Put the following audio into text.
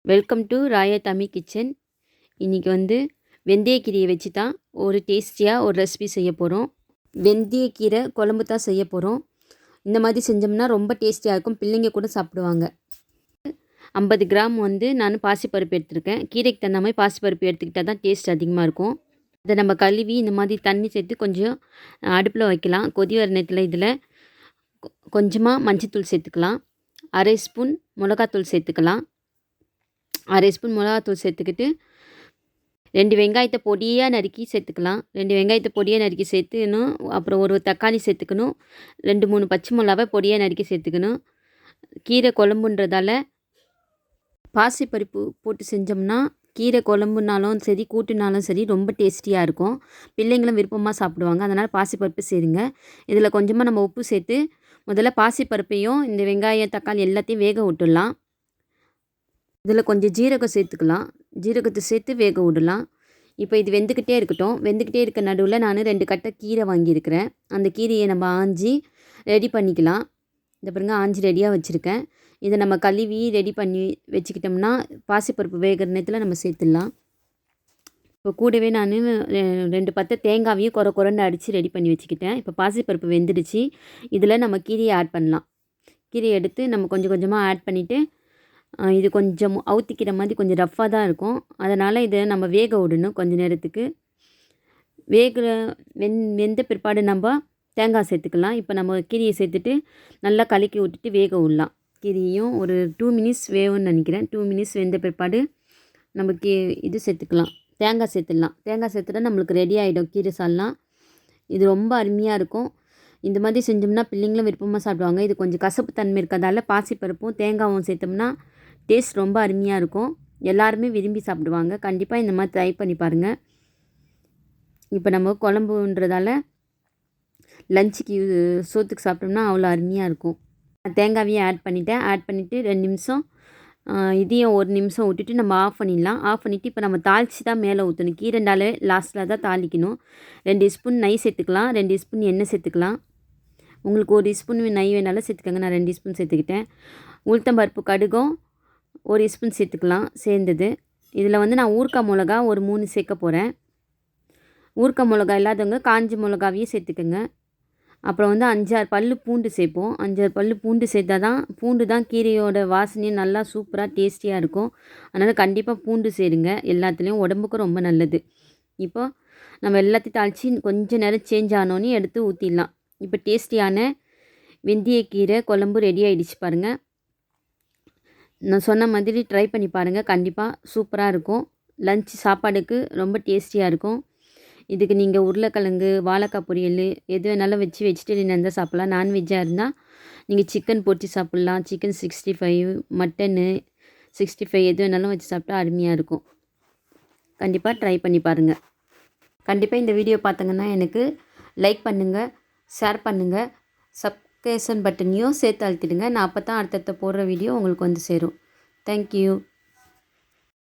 Welcome to ராயத்தமி kitchen. இன்றைக்கி வந்து வெந்தயக்கீரையை வச்சு தான் ஒரு டேஸ்டியாக ஒரு ரெசிபி செய்ய போகிறோம். வெந்தயக்கீரை குழம்பு தான் செய்ய போகிறோம். இந்த மாதிரி செஞ்சோம்னா ரொம்ப டேஸ்டியாக இருக்கும், பிள்ளைங்க கூட சாப்பிடுவாங்க. 50 கிராம் வந்து நான் பாசிப்பருப்பு எடுத்துருக்கேன். கீரைக்கு தகுந்த மாதிரி பாசிப்பருப்பு எடுத்துக்கிட்டால் தான் டேஸ்ட் அதிகமாக இருக்கும். அதை நம்ம கழுவி இந்த மாதிரி தண்ணி சேர்த்து கொஞ்சம் அடுப்பில் வைக்கலாம். கொதி வர நேரத்தில் இதில் கொஞ்சமாக மஞ்சத்தூள் சேர்த்துக்கலாம். அரை ஸ்பூன் மிளகாத்தூள் சேர்த்துக்கலாம். அரை ஸ்பூன் மிளகாத்தூள் சேர்த்துக்கிட்டு 2 வெங்காயத்தை பொடியாக நறுக்கி சேர்த்துக்கலாம். 2 வெங்காயத்தை பொடியாக நறுக்கி சேர்த்துக்கணும். அப்புறம் ஒரு தக்காளி சேர்த்துக்கணும். 2-3 பச்சை மிளகாவை பொடியாக நறுக்கி சேர்த்துக்கணும். கீரை குழம்புன்றதால பாசிப்பருப்பு போட்டு செஞ்சோம்னா கீரை குழம்புனாலும் சரி கூட்டுனாலும் சரி ரொம்ப டேஸ்டியாக இருக்கும். பிள்ளைங்களும் விருப்பமாக சாப்பிடுவாங்க. அதனால் பாசிப்பருப்பு சேருங்க. இதில் கொஞ்சமாக நம்ம உப்பு சேர்த்து முதல்ல பாசிப்பருப்பையும் இந்த வெங்காயம் தக்காளி எல்லாத்தையும் வேக விட்டுடலாம். இதில் கொஞ்சம் ஜீரகம் சேர்த்துக்கலாம். ஜீரகத்தை சேர்த்து வேக விடலாம். இப்போ இது வெந்துக்கிட்டே இருக்கட்டும். வெந்துக்கிட்டே இருக்க நடுவில் நான் 2 கட்டை கீரை வாங்கியிருக்கிறேன். அந்த கீரையை நம்ம ஆஞ்சி ரெடி பண்ணிக்கலாம். இந்த பாருங்க, ஆஞ்சி ரெடியாக வச்சுருக்கேன். இதை நம்ம கழுவி ரெடி பண்ணி வச்சுக்கிட்டோம்னா பாசிப்பருப்பு வேகிற நேரத்தில் நம்ம சேர்த்துடலாம். இப்போ கூடவே நான் 2 பத்தை தேங்காவையும் குறைன்னு அடித்து ரெடி பண்ணி வச்சுக்கிட்டேன். இப்போ பாசிப்பருப்பு வெந்துடுச்சு. இதில் நம்ம கீரையை ஆட் பண்ணலாம். கீரையை எடுத்து நம்ம கொஞ்சம் கொஞ்சமாக ஆட் பண்ணிவிட்டு இது கொஞ்சம் அவுத்திக்கிற மாதிரி கொஞ்சம் ரஃப்பாக தான் இருக்கும். அதனால் இதை நம்ம வேக விடணும் கொஞ்சம் நேரத்துக்கு. வெந்த பிற்பாடு நம்ம தேங்காய் சேர்த்துக்கலாம். இப்போ நம்ம கீரையை சேர்த்துட்டு நல்லா கலக்கி விட்டுட்டு வேக விடலாம். கீரையும் ஒரு 2 மினிட்ஸ் வேகும்னு நினைக்கிறேன். 2 மினிட்ஸ் வெந்த பிற்பாடு நம்ம இது சேர்த்துக்கலாம். தேங்காய் சேர்த்துடலாம். தேங்காய் சேர்த்துட்டா நம்மளுக்கு ரெடி ஆகிடும் கீரை சால்லாம். இது ரொம்ப அருமையாக இருக்கும். இந்த மாதிரி செஞ்சோம்னா பிள்ளைங்களும் விருப்பமாக சாப்பிடுவாங்க. இது கொஞ்சம் கசப்பு தன்மை இருக்கிறதால பாசிப்பருப்பும் தேங்காயும் சேர்த்தோம்னா டேஸ்ட் ரொம்ப அருமையாக இருக்கும். எல்லாருமே விரும்பி சாப்பிடுவாங்க. கண்டிப்பாக இந்த மாதிரி ட்ரை பண்ணி பாருங்கள். இப்போ நம்ம குழம்புன்றதால லஞ்சுக்கு சோத்துக்கு சாப்பிட்டோம்னா அவ்வளோ அருமையாக இருக்கும். தேங்காவையும் ஆட் பண்ணிவிட்டேன். ஆட் பண்ணிவிட்டு 2 நிமிஷம் இதையும் 1 நிமிஷம் விட்டுட்டு நம்ம ஆஃப் பண்ணிடலாம். ஆஃப் பண்ணிவிட்டு இப்போ நம்ம தாளித்து தான் மேலே ஊற்றணும். கீரைண்டாலே லாஸ்ட்டில் தான் தாளிக்கணும். 2 ஸ்பூன் நெய் சேர்த்துக்கலாம். 2 ஸ்பூன் எண்ணெய் சேர்த்துக்கலாம். உங்களுக்கு 1 ஸ்பூன் நெய் வேணாலும் சேர்த்துக்கோங்க. நான் 2 ஸ்பூன் சேர்த்துக்கிட்டேன். உளுத்தம்பருப்பு கடுகும் 1 ஸ்பூன் சேர்த்துக்கலாம் சேர்ந்தது. இதில் வந்து நான் ஊறுகாய் மிளகா ஒரு 3 சேர்க்க போகிறேன். ஊறுகாய் மிளகா இல்லாதவங்க காஞ்சி மிளகாவையும் சேர்த்துக்கோங்க. அப்புறம் வந்து 5-6 பல் பூண்டு சேர்ப்போம். 5-6 பல் பூண்டு சேர்த்தா தான் பூண்டு தான் கீரையோட வாசனையும் நல்லா சூப்பராக டேஸ்டியாக இருக்கும். அதனால் கண்டிப்பாக பூண்டு சேருங்க. எல்லாத்துலேயும் உடம்புக்கும் ரொம்ப நல்லது. இப்போ நம்ம எல்லாத்தையும் தாளித்து கொஞ்சம் நேரம் சேஞ்ச் ஆனோன்னே எடுத்து ஊற்றிடலாம். இப்போ டேஸ்டியான வெந்தயக்கீரை குழம்பு ரெடி ஆகிடுச்சு பாருங்கள். நான் சொன்ன மாதிரி ட்ரை பண்ணி பாருங்கள். கண்டிப்பாக சூப்பராக இருக்கும். லஞ்ச் சாப்பாடுக்கு ரொம்ப டேஸ்டியாக இருக்கும். இதுக்கு நீங்கள் உருளைக்கிழங்கு வாழைக்காய் பொரியல் எது வேணாலும் வச்சு வெஜிடேரியனாக இருந்தால் சாப்பிட்லாம். நான்வெஜ்ஜாக இருந்தால் நீங்கள் சிக்கன் போட்டு சாப்பிட்லாம். சிக்கன் 65 மட்டனு 65 எது வேணாலும் வச்சு சாப்பிட்டா அருமையாக இருக்கும். கண்டிப்பாக ட்ரை பண்ணி பாருங்கள். கண்டிப்பாக இந்த வீடியோ பார்த்தங்கன்னா எனக்கு லைக் பண்ணுங்கள், ஷேர் பண்ணுங்கள், சப்ஸ்கிரிப்ஷன் பட்டனையும் சேர்த்து அழுத்திடுங்க. நான் அப்போ தான் அடுத்தடுத்த போடுற வீடியோ உங்களுக்கு வந்து சேரும். தேங்க்யூ.